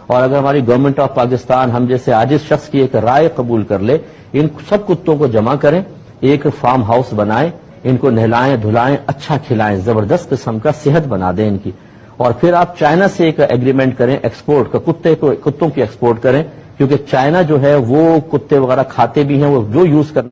और अगर हमारी गवर्नमेंट ऑफ पाकिस्तान हम जैसे आजिज शख्स की एक राय कबूल कर ले, इन सब कुत्तों को जमा करें, एक फार्म हाउस बनाएं, इनको नहलाएं धुलाएं, अच्छा खिलाएं, जबरदस्त किस्म का सेहत बना दें इनकी, और फिर आप चाइना से एक एग्रीमेंट करें एक्सपोर्ट का, कुत्तों की एक्सपोर्ट करें, क्योंकि चाइना जो है वो कुत्ते वगैरह खाते भी हैं, वो जो यूज कर।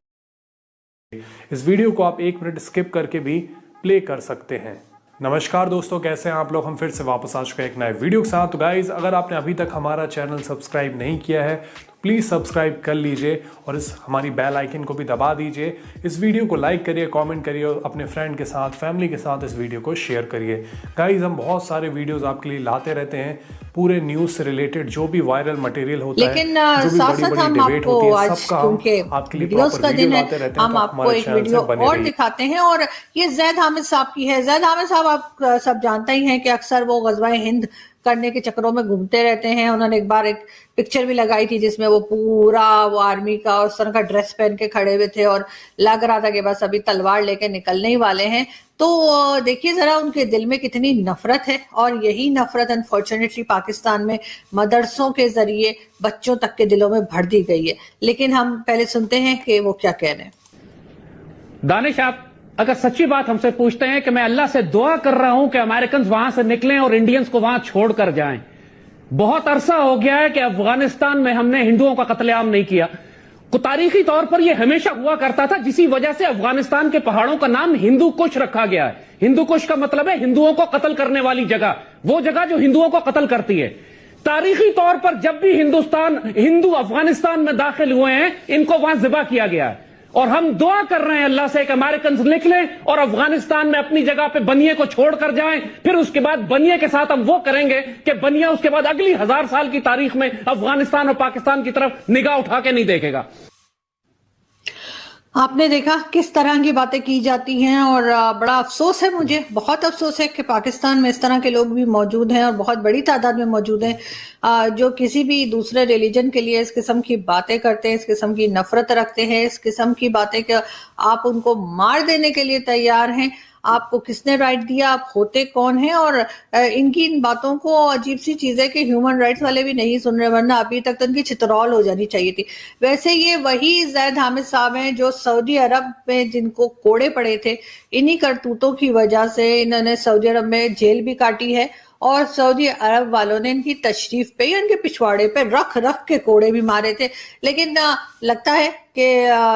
इस वीडियो को आप 1 मिनट स्किप करके भी प्ले कर सकते हैं। नमस्कार दोस्तों, कैसे हैं आप लोग। हम फिर से वापस आ चुके हैं एक नए वीडियो के साथ। तो गाइज, अगर आपने अभी तक हमारा चैनल सब्सक्राइब नहीं किया है तो प्लीज़ सब्सक्राइब कर लीजिए और इस हमारी बेल आइकन को भी दबा दीजिए। इस वीडियो को लाइक करिए, कमेंट करिए और अपने फ्रेंड के साथ, फैमिली के साथ इस वीडियो को शेयर करिए। गाइज, हम बहुत सारे वीडियोस आपके लिए लाते रहते हैं, पूरे न्यूज से रिलेटेड जो भी वायरल मटेरियल होता है, जो भी बड़ी-बड़ी डिबेट होती है, सबका हम आपके लिए प्रॉपर वीडियो लाते रहते हैं। हम आपको एक वीडियो और दिखाते हैं और ये जैद हामिद साहब की है। जैद हामिद साहब आप सब जानते ही हैं कि अक्सर वो ग़ज़वा-ए हिंद करने के चक्करों में घूमते रहते हैं। उन्होंने एक बार एक पिक्चर भी लगाई थी जिसमें वो पूरा वो आर्मी का उस तरह का ड्रेस पहन के खड़े हुए थे और लग रहा था कि बस अभी तलवार लेके निकलने ही वाले हैं। तो देखिए जरा उनके दिल में कितनी नफरत है, और यही नफरत अनफॉर्चुनेटली पाकिस्तान में मदरसों के जरिए बच्चों तक के दिलों में भर दी गई है। लेकिन हम पहले सुनते हैं कि वो क्या कह रहे हैं। दानिश, आप अगर सच्ची बात हमसे पूछते हैं कि मैं अल्लाह से दुआ कर रहा हूं कि अमेरिकन वहां से निकलें और इंडियंस को वहां छोड़कर जाएं। बहुत अरसा हो गया है कि अफगानिस्तान में हमने हिंदुओं का कत्लेआम नहीं किया। तारीखी तौर पर यह हमेशा हुआ करता था, जिसी वजह से अफगानिस्तान के पहाड़ों का नाम हिंदू कुश रखा गया है। हिंदू कुश का मतलब है हिंदुओं को कत्ल करने वाली जगह, वो जगह जो हिंदुओं को कत्ल करती है। तारीखी तौर पर जब भी हिंदू अफगानिस्तान में दाखिल हुए हैं, इनको वहां जिबा किया गया है। और हम दुआ कर रहे हैं अल्लाह से कि अमेरिकन निकलें और अफगानिस्तान में अपनी जगह पे बनिए को छोड़कर जाएं। फिर उसके बाद बनिए के साथ हम वो करेंगे कि बनिया उसके बाद अगली 1000 साल की तारीख में अफगानिस्तान और पाकिस्तान की तरफ निगाह उठा के नहीं देखेगा। आपने देखा किस तरह की बातें की जाती हैं, और बड़ा अफसोस है, मुझे बहुत अफसोस है कि पाकिस्तान में इस तरह के लोग भी मौजूद हैं और बहुत बड़ी तादाद में मौजूद हैं जो किसी भी दूसरे रिलीजन के लिए इस किस्म की बातें करते हैं, इस किस्म की नफरत रखते हैं, इस किस्म की बातें कि आप उनको मार देने के लिए तैयार हैं। आपको किसने राइट दिया, आप होते कौन हैं? और इनकी इन बातों को अजीब सी चीज़ है कि ह्यूमन राइट्स वाले भी नहीं सुन रहे, वरना अभी तक तो इनकी चितरौल हो जानी चाहिए थी। वैसे ये वही जैद हामिद साहब हैं जो सऊदी अरब में जिनको कोड़े पड़े थे, इन्हीं करतूतों की वजह से इन्होंने सऊदी अरब में जेल भी काटी है, और सऊदी अरब वालों ने इनकी तशरीफ पे या इनके पिछवाड़े पे रख रख के कोड़े भी मारे थे। लेकिन लगता है कि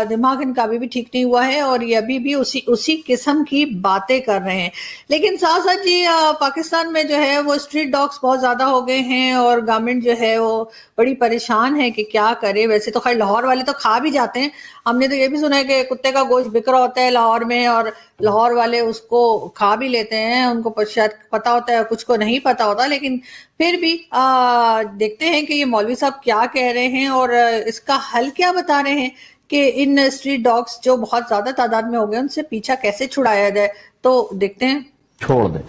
दिमाग इनका अभी भी ठीक नहीं हुआ है और ये अभी भी उसी किस्म की बातें कर रहे हैं। लेकिन साथ साथ जी पाकिस्तान में जो है वो स्ट्रीट डॉग्स बहुत ज्यादा हो गए हैं और गवर्नमेंट जो है वो बड़ी परेशान है कि क्या करे। वैसे तो खैर लाहौर वाले तो खा भी जाते हैं, हमने तो ये भी सुना है कि कुत्ते का गोश्त बिक रहा होता है लाहौर में और लाहौर वाले उसको खा भी लेते हैं। उनको शायद पता होता है, कुछ को नहीं पता होता, लेकिन फिर भी देखते हैं कि ये मौलवी साहब क्या कह रहे हैं और इसका हल क्या बता रहे हैं कि इन स्ट्रीट डॉग्स जो बहुत ज्यादा तादाद में हो गए उनसे पीछा कैसे छुड़ाया जाए। तो देखते हैं। छोड़ दें,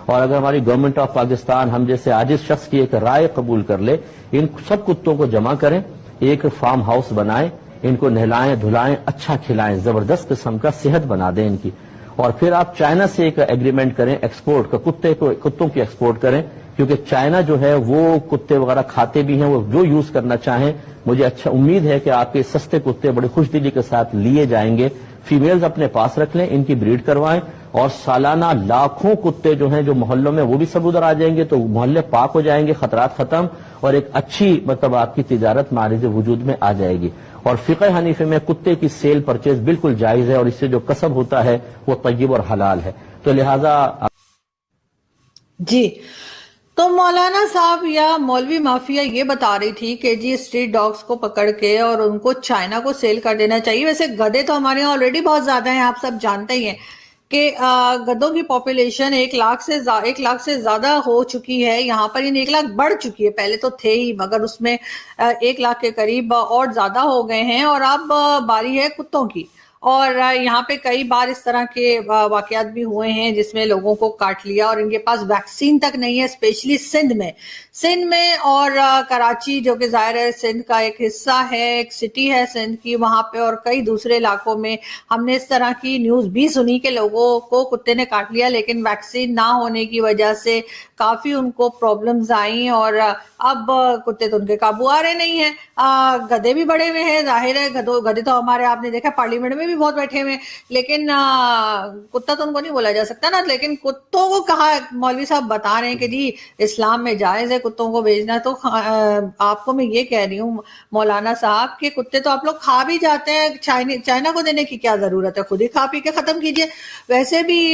और अगर हमारी गवर्नमेंट ऑफ पाकिस्तान हम जैसे आजिज शख्स की एक राय कबूल कर ले, इन सब कुत्तों को जमा करें, एक फार्म हाउस बनाएं, इनको नहलाएं धुलाएं, अच्छा खिलाएं, जबरदस्त किस्म का सेहत बना दें इनकी, और फिर आप चाइना से एक एग्रीमेंट करें एक्सपोर्ट का, कुत्तों की एक्सपोर्ट करें, क्योंकि चाइना जो है वो कुत्ते वगैरह खाते भी हैं, वो जो यूज करना चाहें। मुझे अच्छा उम्मीद है कि आपके सस्ते कुत्ते बड़े खुशदिली के साथ लिए जाएंगे। फीमेल्स अपने पास रख लें, इनकी ब्रीड करवाएं, और सालाना लाखों कुत्ते जो हैं जो मोहल्लों में वो भी सब उधर आ जाएंगे, तो मोहल्ले पाक हो जाएंगे, खतरात खत्म, और एक अच्छी मतलब आपकी तिजारत मारिज वजूद में आ जाएगी। और फिक़े हनीफे में कुत्ते की सेल परचेज बिल्कुल जायज है और इससे जो कसब होता है वो तय्यब और हलाल है। तो लिहाजा जी, तो मौलाना साहब या मौलवी माफिया ये बता रही थी कि जी स्ट्रीट डॉग्स को पकड़ के और उनको चाइना को सेल कर देना चाहिए। वैसे गधे तो हमारे यहाँ ऑलरेडी बहुत ज्यादा हैं, आप सब जानते ही हैं कि गधों की पॉपुलेशन 1 लाख से ज्यादा हो चुकी है यहाँ पर। इन 1 लाख बढ़ चुकी है, पहले तो थे ही मगर उसमें 1 लाख के करीब और ज्यादा हो गए हैं। और अब बारी है कुत्तों की, और यहाँ पे कई बार इस तरह के वाकयात भी हुए हैं जिसमें लोगों को काट लिया और इनके पास वैक्सीन तक नहीं है, स्पेशली सिंध में और कराची जो कि जाहिर है सिंध का एक हिस्सा है, एक सिटी है सिंध की, वहां पे और कई दूसरे इलाकों में हमने इस तरह की न्यूज भी सुनी कि लोगों को कुत्ते ने काट लिया, लेकिन वैक्सीन ना होने की वजह से काफी उनको प्रॉब्लम्स आई और अब कुत्ते तो उनके काबू आ रहे नहीं है। गधे भी बड़े हुए हैं, जाहिर है गधे तो हमारे आपने देखा पार्लियामेंट में भी बहुत बैठे हुए, लेकिन कुत्ता तो उनको नहीं बोला जा सकता ना। लेकिन कुत्तों को कहा, मौलवी साहब बता रहे हैं कि जी इस्लाम में जायज है कुत्तों को भेजना, तो आपको मैं ये कह रही हूँ मौलाना साहब के कुत्ते तो आप लोग खा भी जाते हैं, चाइना को देने की क्या जरूरत है, खुद ही खा पी के खत्म कीजिए। वैसे भी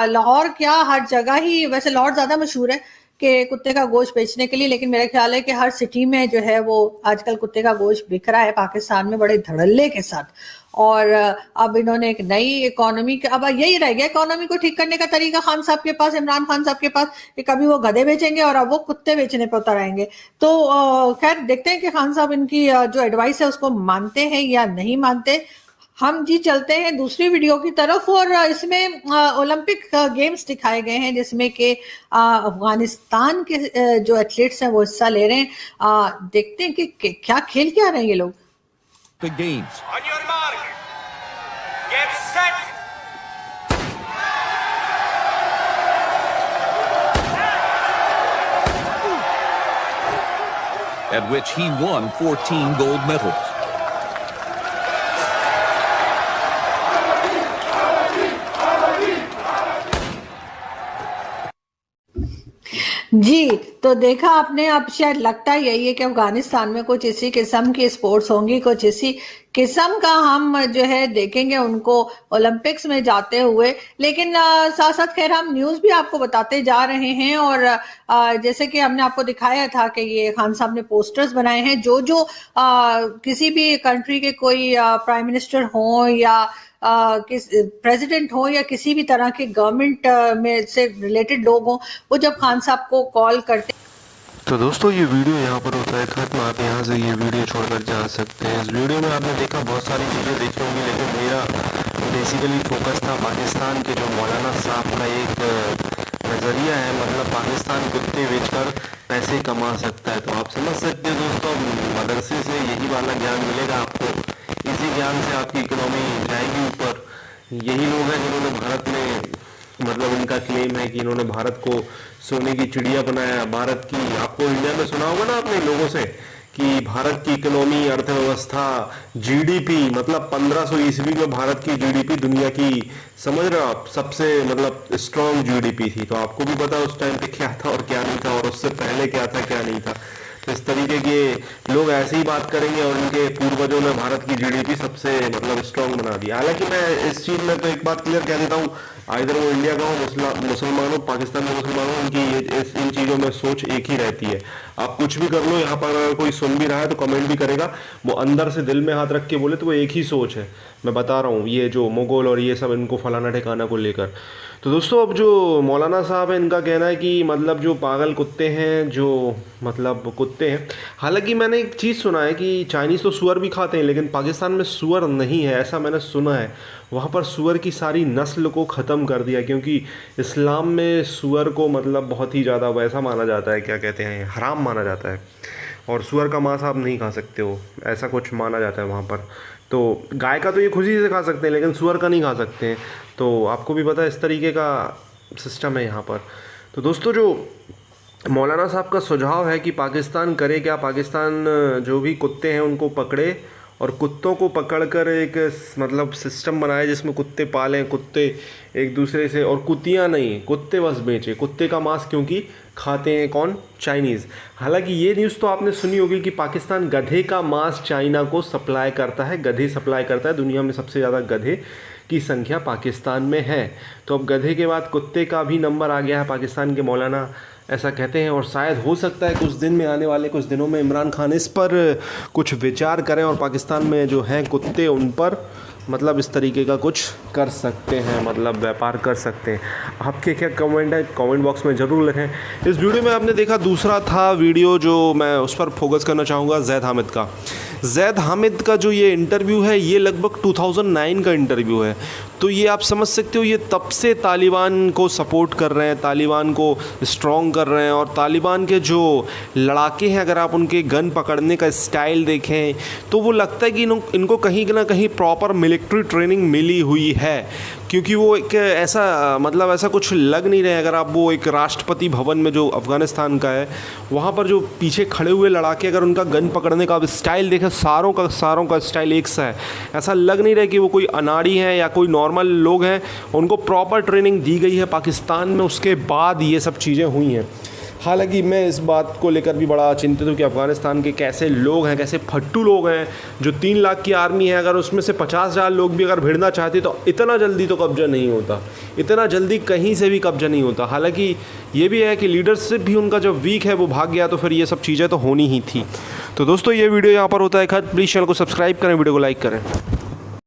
लाहौर क्या हर जगह ही, वैसे लाहौर ज्यादा मशहूर है कि कुत्ते का गोश्त बेचने के लिए, लेकिन मेरा ख्याल है कि हर सिटी में जो है वो आजकल कुत्ते का गोश्त बिक रहा है पाकिस्तान में बड़े धड़ल्ले के साथ। और अब इन्होंने एक नई इकोनॉमी, अब यही रह गया इकोनॉमी को ठीक करने का तरीका खान साहब के पास, इमरान खान साहब के पास, कि कभी वो गधे बेचेंगे और अब वो कुत्ते बेचने पर उतर आएंगे। तो खैर देखते हैं कि खान साहब इनकी जो एडवाइस है उसको मानते हैं या नहीं मानते। हम जी चलते हैं दूसरी वीडियो की तरफ और इसमें ओलंपिक गेम्स दिखाए गए हैं जिसमें कि अफगानिस्तान के जो एथलीट्स हैं वो हिस्सा ले रहे हैं। देखते हैं कि क्या खेल के आ रहे हैं ये लोग। Big games. On your mark. Get set. At which he won 14 gold medals. जी तो देखा आपने, अब शायद लगता यही है कि अफगानिस्तान में कुछ इसी किस्म की स्पोर्ट्स होंगी, कुछ इसी किस्म का हम जो है देखेंगे उनको ओलंपिक्स में जाते हुए। लेकिन साथ साथ खैर हम न्यूज भी आपको बताते जा रहे हैं और जैसे कि हमने आपको दिखाया था कि ये खान साहब ने पोस्टर्स बनाए हैं जो किसी भी कंट्री के कोई प्राइम मिनिस्टर हो या किस प्रेसिडेंट हो या किसी भी तरह के गवर्नमेंट में से रिलेटेड लोग हों, वो जब खान साहब को कॉल करते। तो दोस्तों ये वीडियो यहाँ पर होता है खत्म, आप यहाँ से ये वीडियो छोड़कर जा सकते हैं। इस वीडियो में आपने देखा बहुत सारी चीज़ें देखी होंगी, लेकिन मेरा बेसिकली फोकस था पाकिस्तान के जो मौलाना साहब का एक नज़रिया है, मतलब पाकिस्तान कुत्ते बेचकर पैसे कमा सकता है। तो आप समझ सकते हैं दोस्तों, मदरसे से यही वाला ज्ञान मिलेगा आपको, इसी ज्ञान से आपकी इकोनॉमी जाएगी ऊपर। यही लोग हैं जिन्होंने भारत में, मतलब इनका क्लेम है कि इन्होंने भारत को सोने की चिड़िया बनाया। भारत की, आपको इंडिया में सुना होगा ना आपने लोगों से कि भारत की इकोनॉमी, अर्थव्यवस्था, जीडीपी, मतलब 1500 ईस्वी में भारत की जीडीपी दुनिया की, समझ रहे हो आप, सबसे मतलब स्ट्रॉन्ग जीडीपी थी। तो आपको भी पता उस टाइम पे क्या था और क्या नहीं था, और उससे पहले क्या था क्या नहीं था। तो इस तरीके के लोग ऐसे ही बात करेंगे और उनके पूर्वजों ने भारत की जीडीपी सबसे मतलब स्ट्रॉन्ग बना दी। हालांकि मैं इस चीज में तो एक बात क्लियर कह देता हूँ, इधर वो इंडिया का हो, मुसलमान हो, पाकिस्तान के मुसलमान हो, उनकी इन चीजों में सोच एक ही रहती है। आप कुछ भी कर लो, यहाँ पर अगर कोई सुन भी रहा है तो कमेंट भी करेगा, वो अंदर से दिल में हाथ रख के बोले तो वो एक ही सोच है। मैं बता रहा हूँ, ये जो मुगल और ये सब इनको फलाना ठिकाना को लेकर। तो दोस्तों अब जो मौलाना साहब है, इनका कहना है कि मतलब जो पागल कुत्ते हैं, जो मतलब कुत्ते हैं, हालांकि मैंने एक चीज़ सुना है कि चाइनीज़ तो सुअर भी खाते हैं, लेकिन पाकिस्तान में सुअर नहीं है, ऐसा मैंने सुना है। वहाँ पर सुअर की सारी नस्ल को ख़त्म कर दिया, क्योंकि इस्लाम में सुअर को मतलब बहुत ही ज़्यादा वैसा माना जाता है, क्या कहते हैं, हराम माना जाता है, और सुअर का मांस आप नहीं खा सकते हो, ऐसा कुछ माना जाता है वहाँ पर। तो गाय का तो ये खुशी से खा सकते हैं, लेकिन सुअर का नहीं खा सकते हैं। तो आपको भी पता है इस तरीके का सिस्टम है यहाँ पर। तो दोस्तों जो मौलाना साहब का सुझाव है कि पाकिस्तान करे क्या, पाकिस्तान जो भी कुत्ते हैं उनको पकड़े और कुत्तों को पकड़कर एक मतलब सिस्टम बनाए जिसमें कुत्ते पालें, कुत्ते एक दूसरे से, और कुत्तियाँ नहीं, कुत्ते बस बेचें। कुत्ते का मांस क्योंकि खाते हैं कौन, चाइनीज़। हालांकि ये न्यूज़ तो आपने सुनी होगी कि पाकिस्तान गधे का मांस चाइना को सप्लाई करता है, गधे सप्लाई करता है। दुनिया में सबसे ज़्यादा गधे की संख्या पाकिस्तान में है। तो अब गधे के बाद कुत्ते का भी नंबर आ गया है, पाकिस्तान के मौलाना ऐसा कहते हैं। और शायद हो सकता है कुछ दिन में, आने वाले कुछ दिनों में इमरान खान इस पर कुछ विचार करें और पाकिस्तान में जो हैं कुत्ते उन पर मतलब इस तरीके का कुछ कर सकते हैं, मतलब व्यापार कर सकते हैं। आपके क्या कमेंट है, कमेंट बॉक्स में ज़रूर लिखें। इस वीडियो में आपने देखा, दूसरा था वीडियो जो मैं उस पर फोकस करना चाहूँगा, जैद हामिद का। ज़ैद हामिद का जो ये इंटरव्यू है ये लगभग 2009 का इंटरव्यू है। तो ये आप समझ सकते हो ये तब से तालिबान को सपोर्ट कर रहे हैं, तालिबान को स्ट्रॉन्ग कर रहे हैं। और तालिबान के जो लड़ाके हैं, अगर आप उनके गन पकड़ने का स्टाइल देखें तो वो लगता है कि इनको कहीं ना कहीं प्रॉपर मिलिट्री ट्रेनिंग मिली हुई है, क्योंकि वो एक ऐसा मतलब ऐसा कुछ लग नहीं रहे। अगर आप वो एक राष्ट्रपति भवन में जो अफ़गानिस्तान का है वहाँ पर जो पीछे खड़े हुए लड़ाके, अगर उनका गन पकड़ने का आप स्टाइल देखें, सारों का स्टाइल एक सा है। ऐसा लग नहीं रहा कि वो कोई अनाड़ी हैं या कोई नॉर्मल लोग हैं। उनको प्रॉपर ट्रेनिंग दी गई है पाकिस्तान में, उसके बाद ये सब चीज़ें हुई हैं। हालांकि मैं इस बात को लेकर भी बड़ा चिंतित हूँ कि अफ़गानिस्तान के कैसे लोग हैं, कैसे फट्टू लोग हैं। जो 3 लाख की आर्मी है, अगर उसमें से 50,000 लोग भी अगर भिड़ना चाहते तो इतना जल्दी तो कब्जा नहीं होता, इतना जल्दी कहीं से भी कब्जा नहीं होता। हालांकि ये भी है कि लीडरशिप भी उनका जब वीक है, वो भाग गया, तो फिर ये सब चीज़ें तो होनी ही थी। तो दोस्तों ये वीडियो यहाँ पर होता है खत्म। प्लीज़ चैनल को सब्सक्राइब करें, वीडियो को लाइक करें।